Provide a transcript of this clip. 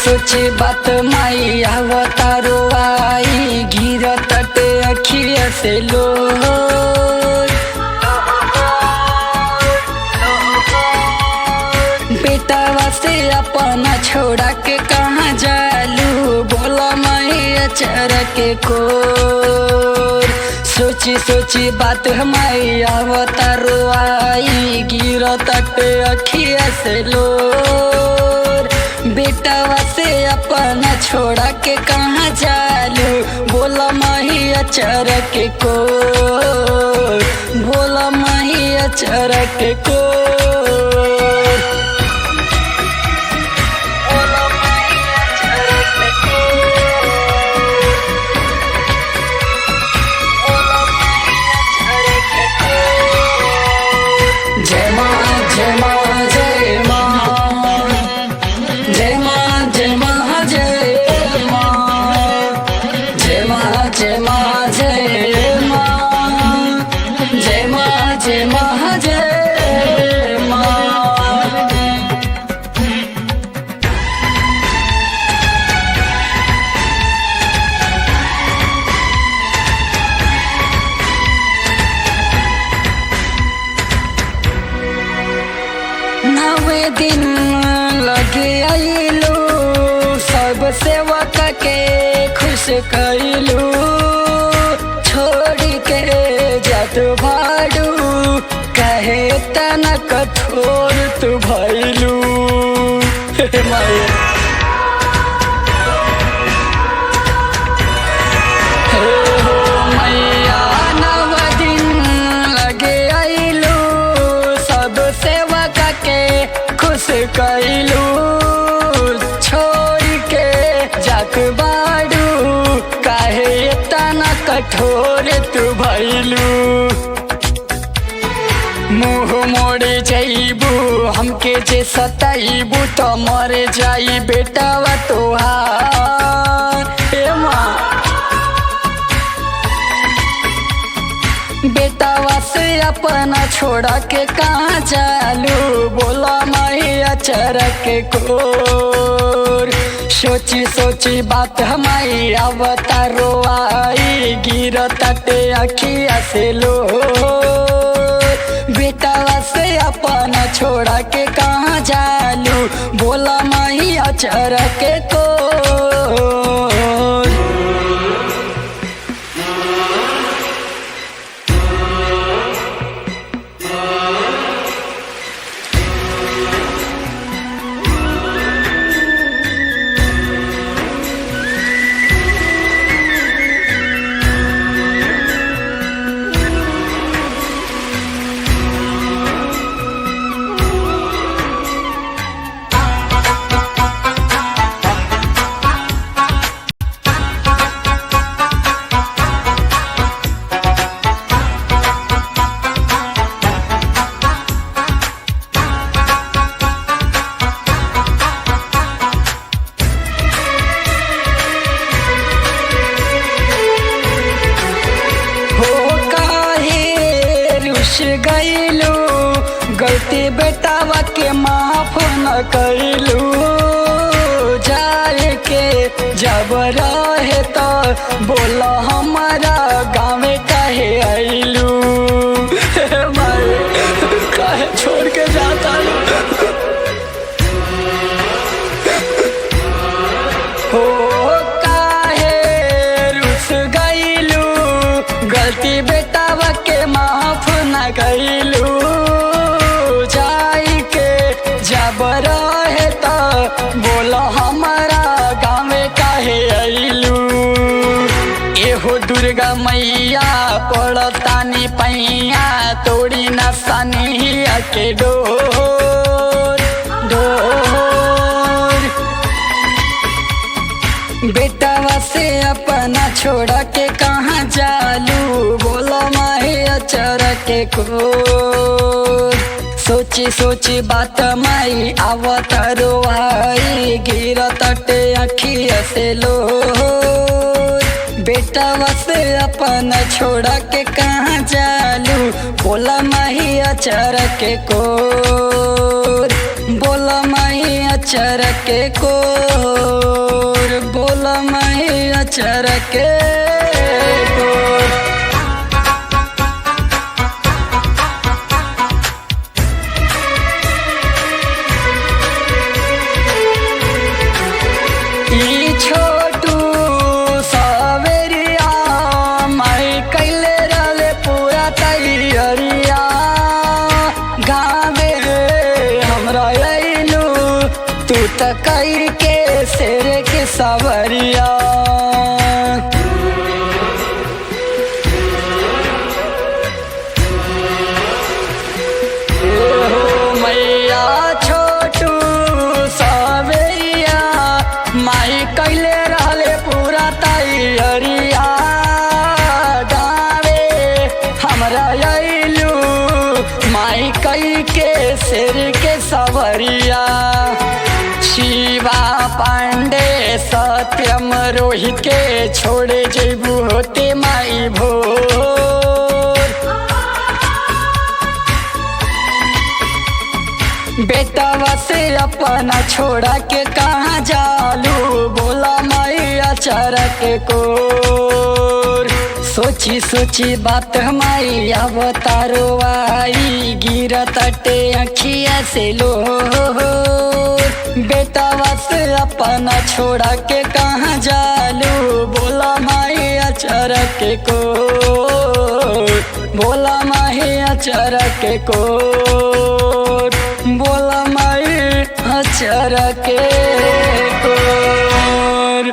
सोची बात माई अवतारो आई गिर तटे अखिया से लो बेटावा से अपना छोड़ा के कहाँ जालू बोला माई अचर के को सोची सोची बात हमारी अवतारो आई गिर तटे अखिया से लो बेटावा से अपना छोड़ा के कहाँ जालू बोला माही अचर के को बोला माही अचर के को जय माँ जय माँ जय माँ जय माँ जय माँ जय माँ जय माँ जय माँ जय माँ जय माँ जय माँ जय माँ नवे दिन लगे आइलू सब सेवक के खुश कैलू छोड़ के जत भाड़ू कहे तना कठोर तू भैलू मैया नव दिन लगे आइलू सब सेवक के खुश कैलू छोड़ के जात बाड़ू काहे तना कठोर तू भैलू मुँह मोड़ जैबू हमके जे सताइबू तो मर जाई बेटावा तोहार माँ बेटावा से अपना छोड़ा के कहाँ जालू बोला माही अचर के कोर सोची सोची बात हमारी अवतारो आई गिर तटे अखिया से लो बेटावा से अपना छोड़ा के कहाँ जालू बोला माही अचर के कोर गईलू गलती बेटावा के माफ न कैलू जाए के जब रहे तो बोला हमारा गाँव कहे आइलू कहे छोड़ के जाता हो काहे रुस गईलू गलती बेटावा के माफ न कैलू जाई के जब रहे तो बोला हमारा गाँव काहे आइलू एहो दुर्गा मैया पड़तानी पैया तोड़ी न सनिया के डोर डोर बेटावा से अपना छोड़ा के कहाँ जालू बोला माही अचर के को सोची सोची बात माई अवतारो आई गिर तटे अखिया से लो बेटावा से अपना छोड़ा के कहाँ जालू बोला माही अचर के को बोला माही अचर के कोर बोला माही अचर के कोर। ई छोटू सवेरिया माई कैले रहले पूरा तैयारिया गावे हमरा अइलू तू त कई के शेर के सवरिया। मैया छोटू सवेरिया माई कैले रहले पूरा तैयारिया गावे हमरा अइलू माई कई के शेर के सवरिया। शिवा पांडे सत्यम रोहित के छोड़े जेबू होते माई भोर। बेटावा से अपना छोड़ा के कहाँ जालू बोला माई अचर के कोर। सोची सोची बात माई अवतारो आई गिरत टे अखिया से लो। बेटावा से अपना छोड़ा के कहाँ जालू बोला माई अचर के कोर बोला माही अचर के कोर बोला माई अचर के कोर।